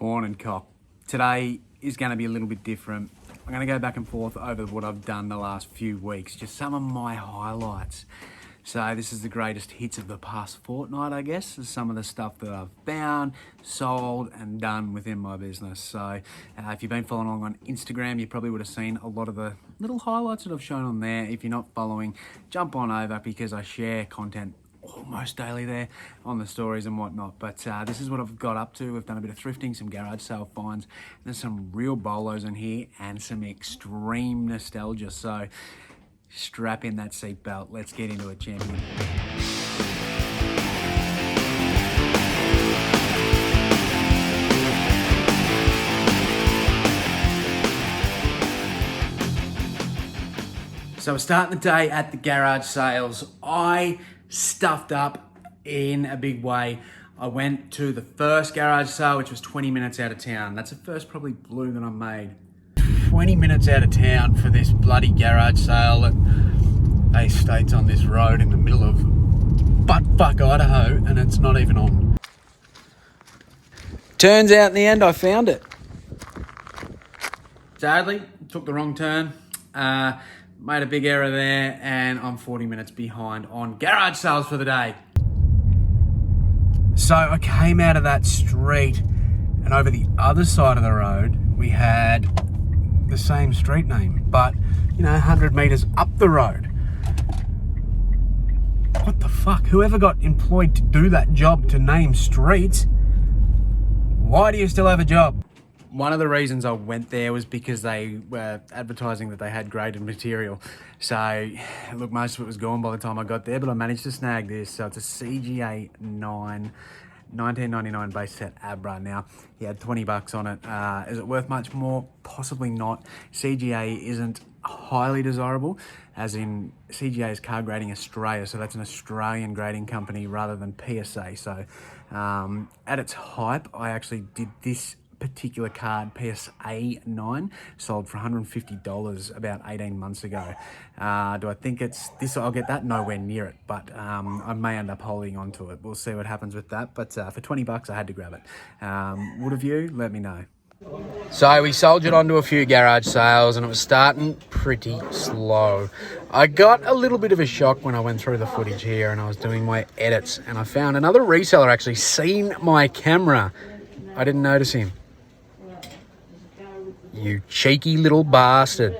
Morning, cop. Today is going to be a little bit different. I'm going to go back and forth over what I've done the last few weeks, just some of my highlights. So this is the greatest hits of the past fortnight, I guess. This is some of the stuff that I've found, sold, and done within my business. So if you've been following along on Instagram, you probably would have seen a lot of the little highlights that I've shown on there. If you're not following, jump on over because I share content almost daily there on the stories and whatnot. But this is what I've got up to. We've done a bit of thrifting, some garage sale finds. There's some real bolos in here and some extreme nostalgia. So strap in that seatbelt. Let's get into it, champion. So we're starting the day at the garage sales. I stuffed up in a big way. I went to the first garage sale, which was 20 minutes out of town. That's the first probably blue that I made. 20 minutes out of town for this bloody garage sale that they states on this road in the middle of buttfuck Idaho, and it's not even on. Turns out in the end I found it. Sadly, took the wrong turn. Made a big error there, and I'm 40 minutes behind on garage sales for the day. So I came out of that street, and over the other side of the road, we had the same street name, but 100 meters up the road. What the fuck? Whoever got employed to do that job to name streets, why do you still have a job? One of the reasons I went there was because they were advertising that they had graded material. So, look, most of it was gone by the time I got there, but I managed to snag this. So it's a CGA 1999 base set Abra. Now, he had 20 bucks on it. Is it worth much more? Possibly not. CGA isn't highly desirable, as in CGA is Car Grading Australia, so that's an Australian grading company rather than PSA. So, at its hype, I actually did this particular card, PSA 9, sold for $150 about 18 months ago. Do I think it's this? I'll get that? Nowhere near it, but I may end up holding on to it. We'll see what happens with that, but for 20 bucks I had to grab it. Would have you? Let me know. So we soldiered onto a few garage sales and it was starting pretty slow. I got a little bit of a shock when I went through the footage here and I was doing my edits, and I found another reseller actually seen my camera. I didn't notice him. You cheeky little bastard.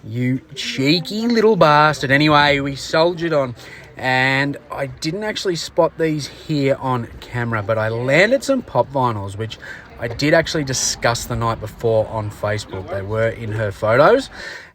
You cheeky little bastard. Anyway, we soldiered on, and I didn't actually spot these here on camera, but I landed some pop vinyls, which I did actually discuss the night before on Facebook. They were in her photos,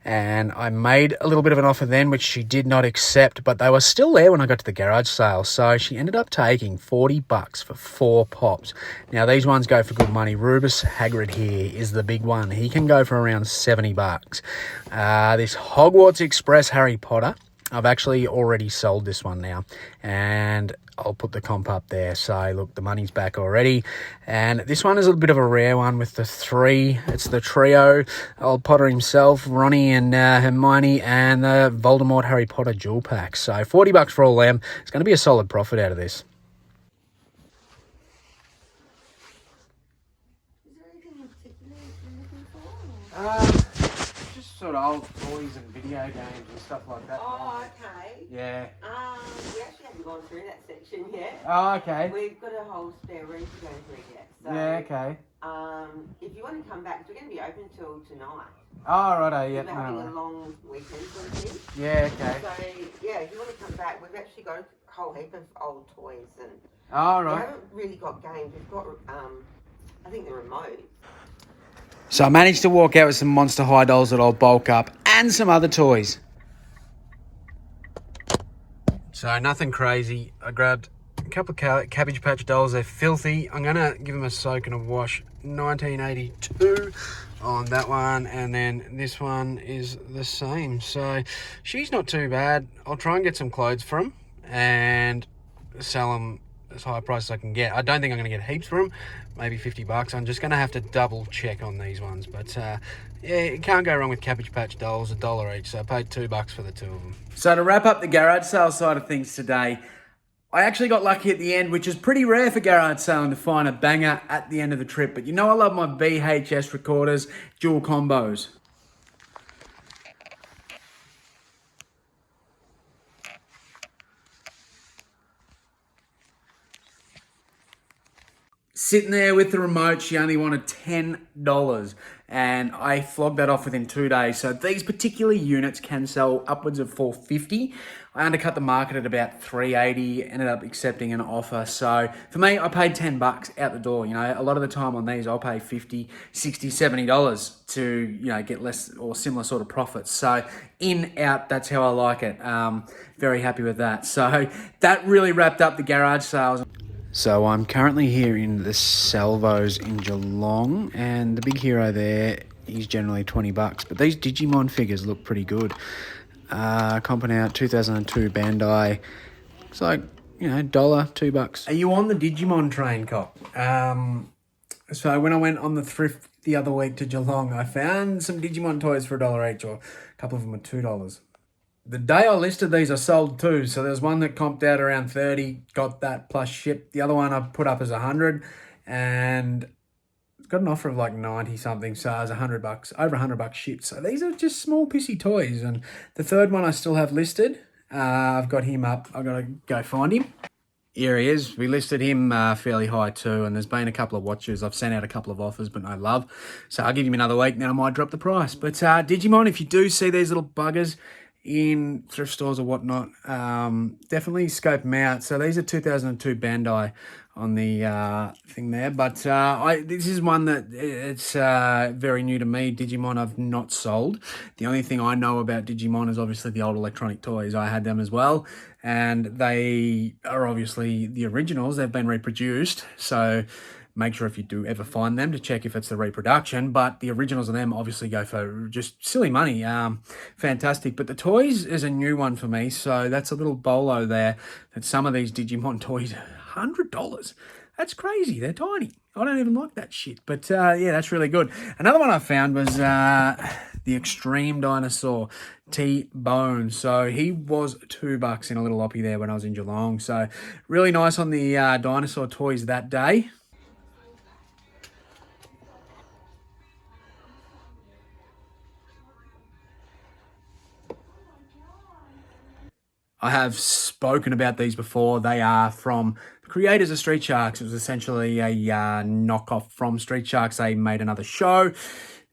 and I made a little bit of an offer then, which she did not accept, but they were still there when I got to the garage sale. So she ended up taking 40 bucks for 4 pops. Now, these ones go for good money. Rubus Hagrid here is the big one. He can go for around 70 bucks. This Hogwarts Express Harry Potter, I've actually already sold this one now, and I'll put the comp up there. So look, the money's back already. And this one is a bit of a rare one with the 3. It's the trio, old Potter himself, Ronnie and Hermione, and the Voldemort Harry Potter dual pack. So 40 bucks for all them. It's going to be a solid profit out of this. Is there anything in particular you're looking for? Just sort of old toys and video games and stuff like that. Oh, okay. Yeah. We actually haven't gone through that section yet. Oh, okay. We've got a whole spare room to go through yet. So, Yeah, okay. if you want to come back, we're going to be open till tonight. Oh, righto, yeah. We're having a long weekend sort of thing. Yeah, okay. So, yeah, if you want to come back, we've actually got a whole heap of old toys. And Oh, we right. haven't really got games. We've got, I think, the remote. So I managed to walk out with some Monster High dolls that I'll bulk up and some other toys. So nothing crazy. I grabbed a couple of Cabbage Patch dolls. They're filthy. I'm going to give them a soak and a wash. 1982 on that one, and then this one is the same. So she's not too bad. I'll try and get some clothes for them and sell them as high a price as I can get. I don't think I'm going to get heaps for them, maybe 50 bucks. I'm just going to have to double check on these ones, but yeah, you can't go wrong with Cabbage Patch dolls, $1 each, so I paid $2 for the 2 of them. So to wrap up the garage sale side of things today, I actually got lucky at the end, which is pretty rare for garage selling to find a banger at the end of the trip. But you know I love my VHS recorders, dual combos. Sitting there with the remote, she only wanted $10, and I flogged that off within 2 days. So these particular units can sell upwards of $450. I undercut the market at about $380, ended up accepting an offer. So for me, I paid $10 out the door. You know, a lot of the time on these, I'll pay $50, $60, $70 to, you know, get less or similar sort of profits. So in, out, that's how I like it. Very happy with that. So that really wrapped up the garage sales. So I'm currently here in the Salvos in Geelong, and the big hero there is generally $20, but these Digimon figures look pretty good. Comping out 2002 Bandai. It's like, you know, $2. Are you on the Digimon train, Cop? So when I went on the thrift the other week to Geelong, I found some Digimon toys for $1 each, or a couple of them were $2. The day I listed these, I sold two. So there's one that comped out around 30, got that plus ship. The other one I put up as 100, and got an offer of like 90 something. So it was $100, over $100 shipped. So these are just small pissy toys. And the third one I still have listed. I've got him up. I've got to go find him. Here he is. We listed him fairly high too, and there's been a couple of watches. I've sent out a couple of offers, but no love. So I'll give him another week, then I might drop the price. But Digimon, if you do see these little buggers in thrift stores or whatnot, definitely scope them out. So these are 2002 Bandai on the thing there, but this is one that it's very new to me. Digimon I've not sold. The only thing I know about Digimon is obviously the old electronic toys. I had them as well, and they are obviously the originals. They've been reproduced, so make sure if you do ever find them to check if it's the reproduction, but the originals of them obviously go for just silly money. Fantastic. But the toys is a new one for me, so that's a little bolo there, that some of these Digimon toys, $100. That's crazy. They're tiny. I don't even like that shit. But yeah, that's really good. Another one I found was the Extreme Dinosaur T-Bone. So he was $2 in a little oppie there when I was in Geelong. So really nice on the dinosaur toys that day. I have spoken about these before. They are from the creators of Street Sharks. It was essentially a knockoff from Street Sharks. They made another show.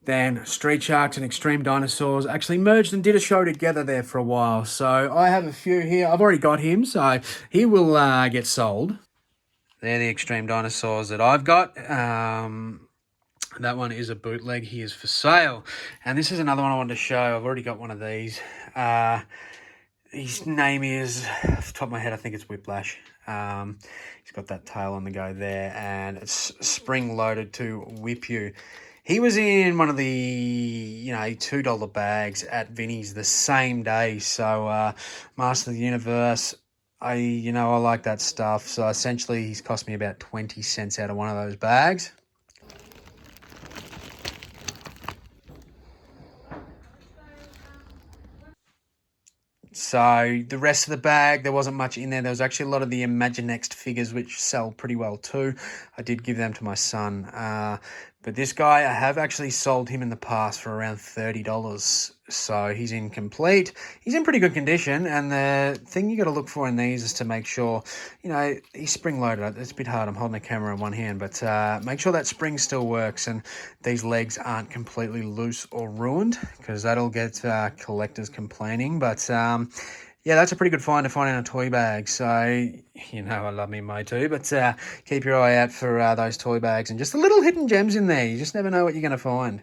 Then Street Sharks and Extreme Dinosaurs actually merged and did a show together there for a while. So I have a few here. I've already got him, so he will get sold. They're the Extreme Dinosaurs that I've got. That one is a bootleg. He is for sale. And this is another one I wanted to show. I've already got one of these. His name is, off the top of my head, I think it's Whiplash. He's got that tail on the go there, and it's spring-loaded to whip you. He was in one of the, you know, $2 bags at Vinnie's the same day. So, Master of the Universe, I like that stuff. So, essentially, he's cost me about 20 cents out of one of those bags. So the rest of the bag, there wasn't much in there. There was actually a lot of the Imaginext figures, which sell pretty well too. I did give them to my son. But this guy, I have actually sold him in the past for around $30. So he's incomplete. He's in pretty good condition. And the thing you got to look for in these is to make sure, you know, he's spring loaded. It's a bit hard. I'm holding the camera in one hand, but make sure that spring still works and these legs aren't completely loose or ruined, because that'll get collectors complaining. But yeah, that's a pretty good find to find in a toy bag. So, you know, I love me Mo too, but keep your eye out for those toy bags and just the little hidden gems in there. You just never know what you're going to find.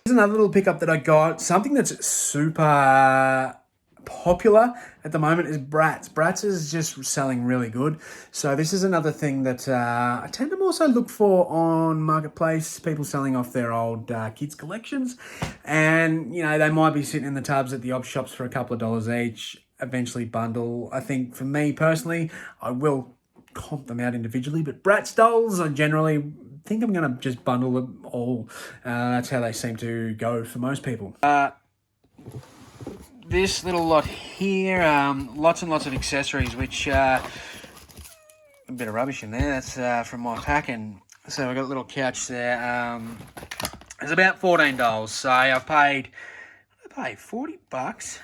Here's another little pickup that I got. Something that's super popular at the moment is Bratz. Bratz is just selling really good. So this is another thing that I tend to also look for on Marketplace, people selling off their old kids collections. And, you know, they might be sitting in the tubs at the op shops for a couple of dollars each, eventually bundle. I think for me personally, I will comp them out individually, but Bratz dolls, I generally think I'm going to just bundle them all. That's how they seem to go for most people. This little lot here, lots and lots of accessories, which a bit of rubbish in there. That's from my packing. So we've got a little couch there. It's about $14. So I've paid $40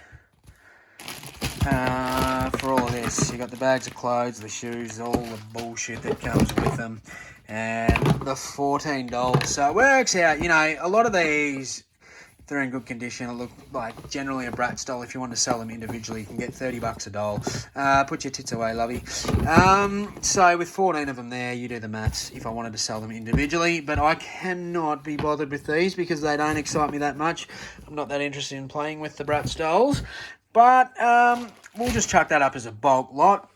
for all of this. You got the bags of clothes, the shoes, all the bullshit that comes with them, and the $14. So it works out. You know, a lot of these, if they're in good condition, it look like generally a Bratz doll. If you want to sell them individually, you can get $30 a doll. Put your tits away, lovey. So with 14 of them there, you do the maths if I wanted to sell them individually, but I cannot be bothered with these because they don't excite me that much. I'm not that interested in playing with the Bratz dolls. But we'll just chuck that up as a bulk lot.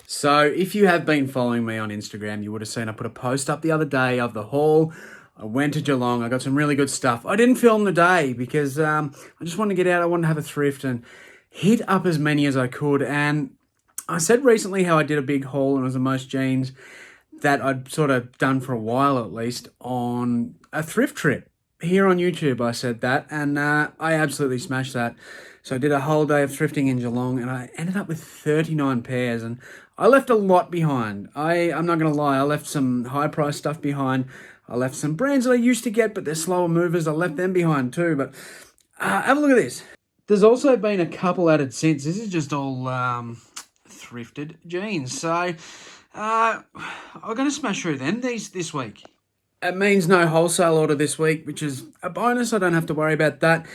So if you have been following me on Instagram, you would have seen I put a post up the other day of the haul. I went to Geelong. I got some really good stuff. I didn't film the day because I just wanted to get out. I wanted to have a thrift and hit up as many as I could. And I said recently how I did a big haul and it was the most jeans that I'd sort of done for a while at least on a thrift trip. Here on YouTube I said that and I absolutely smashed that. So I did a whole day of thrifting in Geelong and I ended up with 39 pairs and I left a lot behind. I'm not going to lie, I left some high price stuff behind. I left some brands that I used to get, but they're slower movers. I left them behind too, but have a look at this. There's also been a couple added since. This is just all thrifted jeans. So I'm going to smash through them this week. It means no wholesale order this week, which is a bonus. I don't have to worry about that.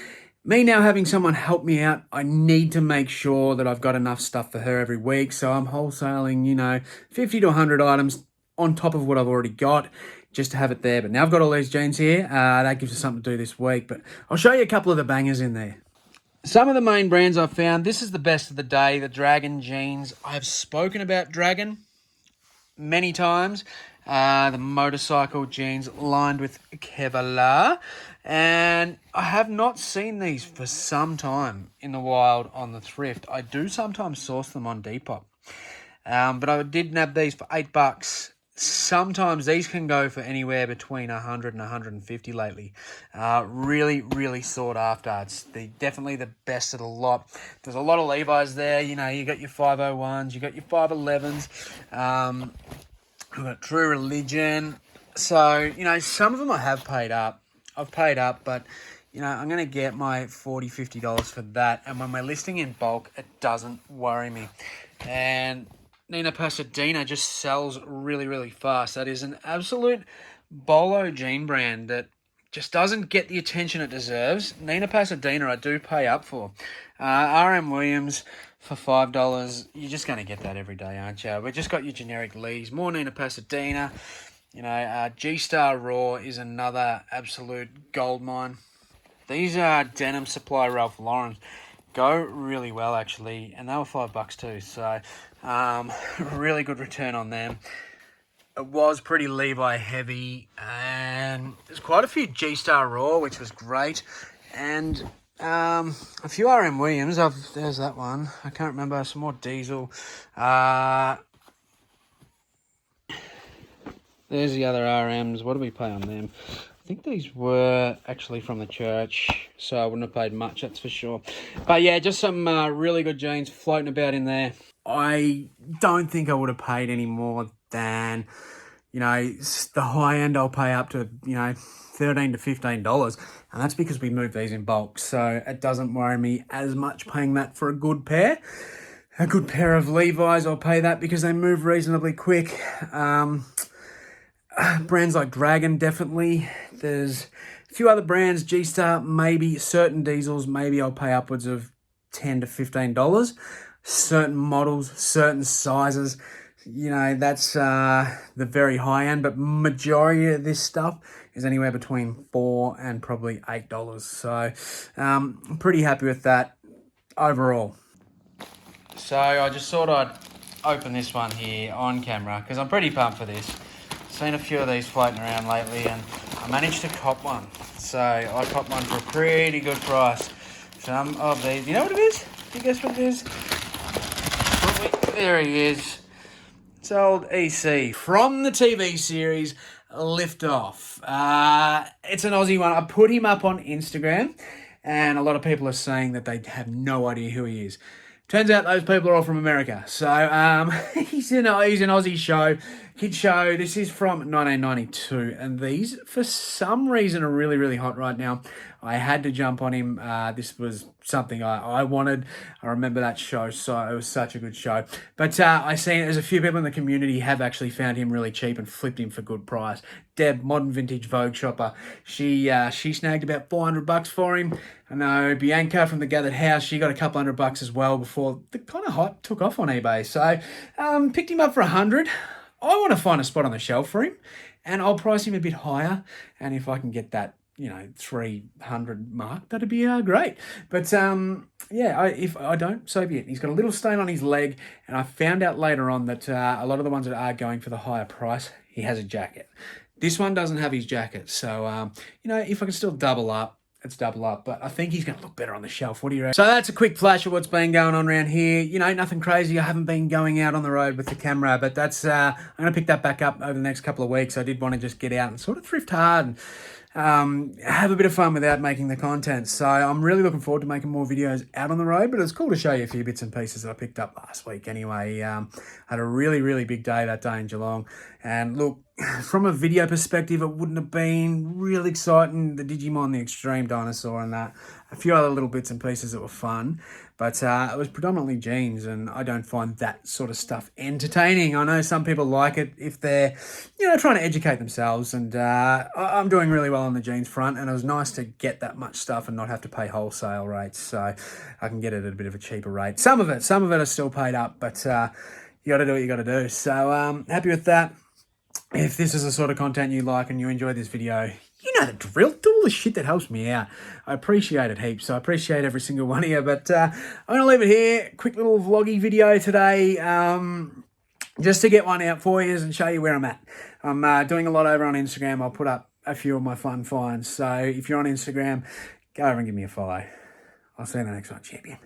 Me now having someone help me out, I need to make sure that I've got enough stuff for her every week. So I'm wholesaling, you know, 50 to 100 items on top of what I've already got just to have it there. But now I've got all these jeans here. That gives us something to do this week. But I'll show you a couple of the bangers in there. Some of the main brands I've found. This is the best of the day, the Dragon jeans. I've spoken about Dragon many times. The motorcycle jeans lined with Kevlar. And I have not seen these for some time in the wild on the thrift. I do sometimes source them on Depop. But I did nab these for $8. Sometimes these can go for anywhere between 100 and 150 lately. Really, really sought after. It's definitely the best of the lot. There's a lot of Levi's there. You know, you got your 501s, you got your 511s. We've got True Religion. So, you know, some of them I have paid up. I've paid up, but, you know, I'm going to get my $40, $50 for that. And when we're listing in bulk, it doesn't worry me. And Nina Pasadena just sells really, really fast. That is an absolute bolo jean brand that just doesn't get the attention it deserves. Nina Pasadena I do pay up for. RM Williams for $5. You're just going to get that every day, aren't you? We've just got your generic Lees. More Nina Pasadena. You know, G-Star Raw is another absolute gold mine. These are Denim Supply Ralph Lauren. Go really well, actually. And they were $5 too. So, really good return on them. It was pretty Levi heavy. And there's quite a few G-Star Raw, which was great. And a few RM Williams. There's that one. I can't remember. Some more Diesel. There's the other RMs. What do we pay on them? I think these were actually from the church, so I wouldn't have paid much, that's for sure. But yeah, just some really good jeans floating about in there. I don't think I would have paid any more than, you know, the high end I'll pay up to, you know, $13 to $15. And that's because we move these in bulk. So it doesn't worry me as much paying that for a good pair. A good pair of Levi's, I'll pay that because they move reasonably quick. Brands like Dragon, definitely. There's a few other brands, G-Star, maybe. Certain diesels, maybe I'll pay upwards of $10 to $15. Certain models, certain sizes, you know, that's the very high end. But majority of this stuff is anywhere between $4 and probably $8. So I'm pretty happy with that overall. So I just thought I'd open this one here on camera because I'm pretty pumped for this. Seen a few of these floating around lately and I managed to cop one. So I copped one for a pretty good price. Some of these, you know what it is? Do you guess what it is? There he is. It's old EC from the TV series Lift Off. It's an Aussie one. I put him up on Instagram and a lot of people are saying that they have no idea who he is. Turns out those people are all from America. So he's an Aussie show, kids show. This is from 1992, and these, for some reason, are really, really hot right now. I had to jump on him. This was something I wanted. I remember that show, so it was such a good show. But I seen there's a few people in the community have actually found him really cheap and flipped him for good price. Deb, modern vintage Vogue shopper, she snagged about $400 for him. I know Bianca from the Gathered House, she got a couple $100 as well before the kind of hype took off on eBay. So picked him up for $100. I want to find a spot on the shelf for him, and I'll price him a bit higher. And if I can get that, 300 mark, that'd be great. But if I don't, so be it. He's got a little stain on his leg, and I found out later on that a lot of the ones that are going for the higher price, he has a jacket. This one doesn't have his jacket, so if I can still double up, let's double up. But I think he's going to look better on the shelf. What do you reckon? So that's a quick flash of what's been going on around here. Nothing crazy. I haven't been going out on the road with the camera, but that's I'm going to pick that back up over the next couple of weeks. I did want to just get out and sort of thrift hard and have a bit of fun without making the content. So I'm really looking forward to making more videos out on the road, but it's cool to show you a few bits and pieces that I picked up last week anyway. I had a really, really big day that day in Geelong, and look, from a video perspective, it wouldn't have been real exciting. The Digimon, the Extreme Dinosaur, and that. A few other little bits and pieces that were fun. But it was predominantly jeans, and I don't find that sort of stuff entertaining. I know some people like it if they're, trying to educate themselves. And I'm doing really well on the jeans front, and it was nice to get that much stuff and not have to pay wholesale rates. So I can get it at a bit of a cheaper rate. Some of it is still paid up, but you got to do what you got to do. So happy with that. If this is the sort of content you like and you enjoy this video, you know the drill. Do all the shit that helps me out. I appreciate it heaps. I appreciate every single one of you. But I'm going to leave it here. Quick little vloggy video today. Just to get one out for you and show you where I'm at. I'm doing a lot over on Instagram. I'll put up a few of my fun finds. So if you're on Instagram, go over and give me a follow. I'll see you in the next one, champion.